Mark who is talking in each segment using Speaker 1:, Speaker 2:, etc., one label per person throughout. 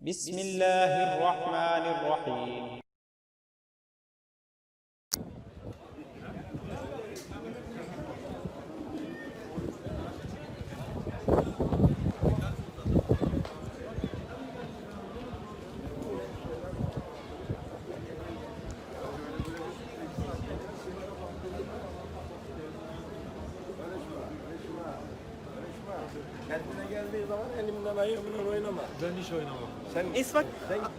Speaker 1: बिस्मिल्लाहिर्रहमानिर्रहीम।
Speaker 2: Kendine geldiği zaman elimden ayağımdan oynama.
Speaker 3: Ben hiç oynamam.
Speaker 2: Sen
Speaker 4: इस वक्त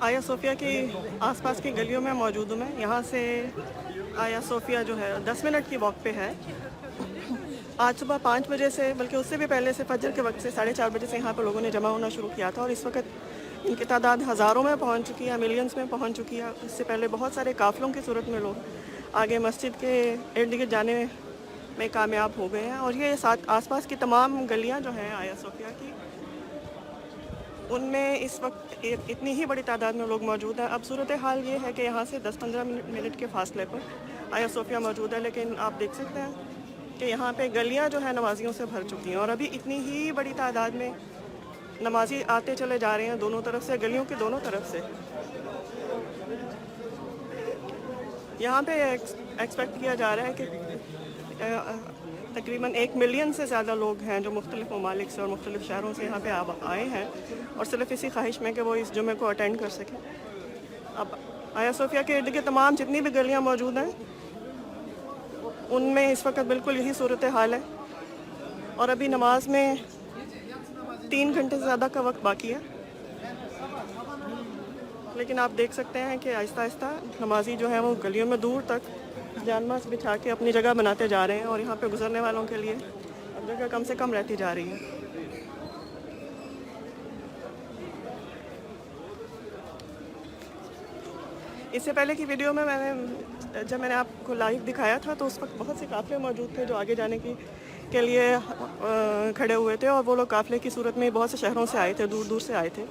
Speaker 4: आया सोफिया के आसपास की गलियों में मौजूद हूँ मैं। यहाँ से आया सोफिया जो है 10 मिनट की वॉक पे है। आज सुबह 5 बजे से, बल्कि उससे भी पहले से, फजर के वक्त से 4:30 बजे से यहाँ पर लोगों ने जमा होना शुरू किया था और इस वक्त इनकी तादाद हज़ारों में पहुँच चुकी है, मिलियंस में पहुँच चुकी है। इससे पहले बहुत सारे काफ़िलों की सूरत में लोग आगे मस्जिद के इर्द गिर्द जाने में कामयाब हो गए हैं। और ये साथ आसपास की तमाम गलियाँ जो हैं आया सोफिया की, उनमें इस वक्त इतनी ही बड़ी तादाद में लोग मौजूद हैं। अब सूरत हाल ये है कि यहाँ से 10-15 मिनट के फासले पर आया सोफिया मौजूद है, लेकिन आप देख सकते हैं कि यहाँ पे गलियाँ जो है नमाजियों से भर चुकी हैं और अभी इतनी ही बड़ी तादाद में नमाजी आते चले जा रहे हैं दोनों तरफ से, गलियों के दोनों तरफ से। यहाँ पे एक्सपेक्ट किया जा रहा है कि तकरीबन 1 मिलियन से ज़्यादा लोग हैं जो मुख्तलिफ़ ममालिक से और मुख्तलिफ़ शहरों से यहाँ पे आए हैं और सिर्फ इसी ख्वाहिश में कि वो इस जुमे को अटेंड कर सकें। अब आया सोफिया के इर्द गिर्द तमाम जितनी भी गलियाँ मौजूद हैं उनमें इस वक्त बिल्कुल यही सूरत हाल है और अभी नमाज में 3 घंटे से ज़्यादा का वक्त बाकी है, लेकिन आप देख सकते हैं कि आहिस्ता आहिस्ता नमाजी जो है वो गलियों में दूर तक जानमाज़ बिछा के अपनी जगह बनाते जा रहे हैं और यहाँ पे गुजरने वालों के लिए अब जगह कम से कम रहती जा रही है। इससे पहले की वीडियो में जब मैंने आपको लाइव दिखाया था तो उस वक्त बहुत से काफ़िले मौजूद थे जो आगे जाने के लिए खड़े हुए थे और वो लोग काफ़िले की सूरत में बहुत से शहरों से आए थे, दूर दूर से आए थे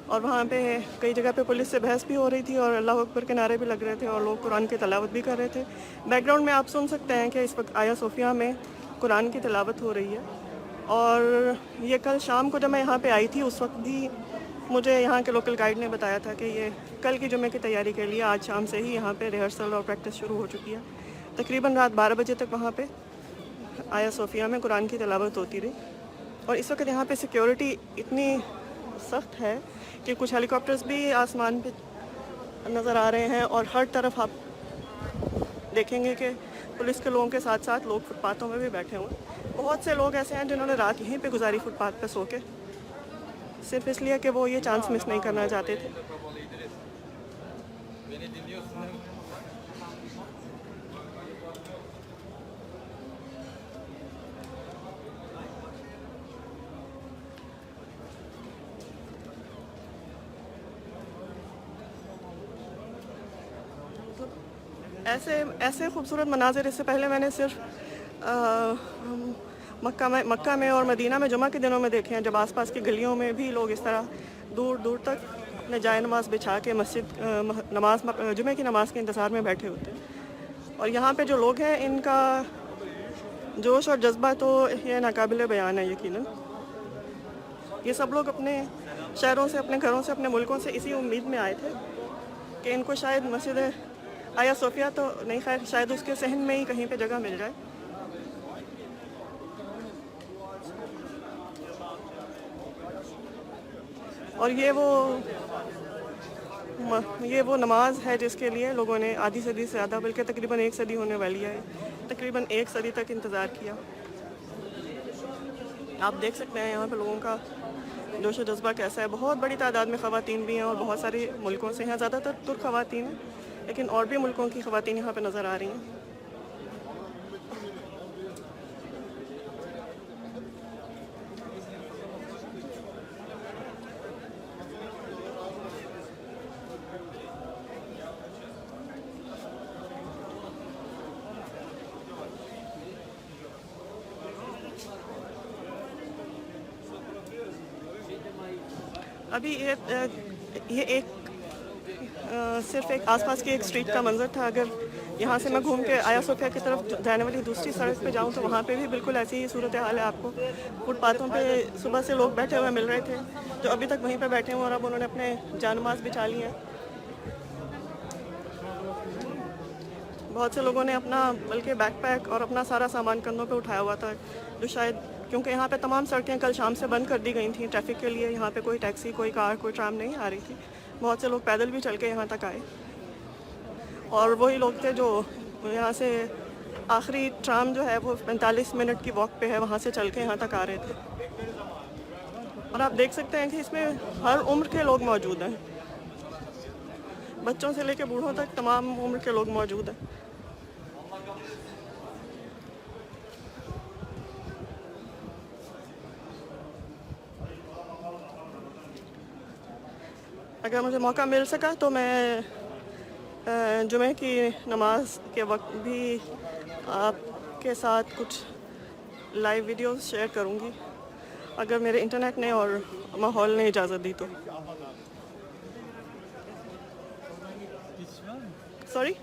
Speaker 4: और वहाँ पे कई जगह पे पुलिस से बहस भी हो रही थी और अल्लाह अकबर के नारे भी लग रहे थे और लोग कुरान की तिलावत भी कर रहे थे। बैकग्राउंड में आप सुन सकते हैं कि इस वक्त आया सोफिया में कुरान की तिलावत हो रही है और ये कल शाम को जब मैं यहाँ पे आई थी उस वक्त भी मुझे यहाँ के लोकल गाइड ने बताया था कि ये कल की जुमे की तैयारी के लिए आज शाम से ही यहाँ पर रिहर्सल और प्रैक्टिस शुरू हो चुकी है। तकरीबन रात 12 बजे तक वहाँ पर आया सोफिया में कुरान की तिलावत होती रही और इस वक्त यहाँ पर सिक्योरिटी इतनी सख्त है कि कुछ हेलीकॉप्टर्स भी आसमान पे नज़र आ रहे हैं और हर तरफ आप देखेंगे कि पुलिस के लोगों के साथ साथ लोग फुटपाथों में भी बैठे हुए हैं। बहुत से लोग ऐसे हैं जिन्होंने रात यहीं पे गुजारी फुटपाथ पे सो के, सिर्फ इसलिए कि वो ये चांस मिस नहीं करना चाहते थे। ऐसे खूबसूरत मनाजिर इससे पहले मैंने सिर्फ मक्का में और मदीना में जुमा के दिनों में देखे हैं, जब आसपास की गलियों में भी लोग इस तरह दूर दूर तक अपने जाए नमाज बिछा के मस्जिद जुमे की नमाज के इंतज़ार में बैठे होते हैं। और यहाँ पे जो लोग हैं इनका जोश और जज्बा तो ये नाकाबिले बयान है। यकीनन ये सब लोग अपने शहरों से, अपने घरों से, अपने मुल्कों से इसी उम्मीद में आए थे कि इनको शायद मस्जिद आया सोफिया तो नहीं, खैर शायद उसके सहन में ही कहीं पे जगह मिल जाए। और ये वो नमाज है जिसके लिए लोगों ने आधी सदी से ज़्यादा, बल्कि तकरीबन 1 सदी होने वाली है, तकरीबन 1 सदी तक इंतज़ार किया। आप देख सकते हैं यहाँ पे लोगों का जोश व जज्बा कैसा है। बहुत बड़ी तादाद में ख़वातीन भी हैं और बहुत सारे मुल्कों से हैं, ज़्यादातर तुर्क ख़वातीन हैं, लेकिन और भी मुल्कों की ख़वातीन यहाँ पे नज़र आ रही हैं। अभी ये एक सिर्फ एक आसपास की एक स्ट्रीट का मंजर था। अगर यहाँ से मैं घूम के आया सोफिया की तरफ जाने वाली दूसरी सड़क पे जाऊँ तो वहाँ पे भी बिल्कुल ऐसी ही सूरत हाल है। आपको फुटपाथों पे सुबह से लोग बैठे हुए मिल रहे थे जो अभी तक वहीं पे बैठे हुए और अब उन्होंने अपने जानमाज़ बिछा लिए हैं। बहुत से लोगों ने अपना बल्कि बैकपैक और अपना सारा सामान कंधों पे उठाया हुआ था, जो शायद क्योंकि यहाँ पे तमाम सड़कें कल शाम से बंद कर दी गई थी ट्रैफिक के लिए। यहाँ पे कोई टैक्सी, कोई कार, कोई ट्राम नहीं आ रही थी। बहुत से लोग पैदल भी चल के यहाँ तक आए और वही लोग थे जो यहाँ से आखिरी ट्राम जो है वो 45 मिनट की वॉक पे है, वहाँ से चल के यहाँ तक आ रहे थे। और आप देख सकते हैं कि इसमें हर उम्र के लोग मौजूद हैं, बच्चों से लेकर बूढ़ों तक तमाम उम्र के लोग मौजूद हैं। अगर मुझे मौका मिल सका तो मैं जुमे की नमाज के वक्त भी आपके साथ कुछ लाइव वीडियोस शेयर करूंगी, अगर मेरे इंटरनेट ने और माहौल ने इजाज़त दी तो। सॉरी।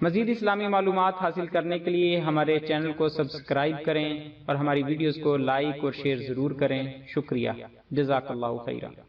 Speaker 3: मज़ीद इस्लामी मालूमात हासिल करने के लिए हमारे चैनल को सब्सक्राइब करें और हमारी वीडियोस को लाइक और शेयर ज़रूर करें। शुक्रिया। जज़ाकल्लाहु खैरा।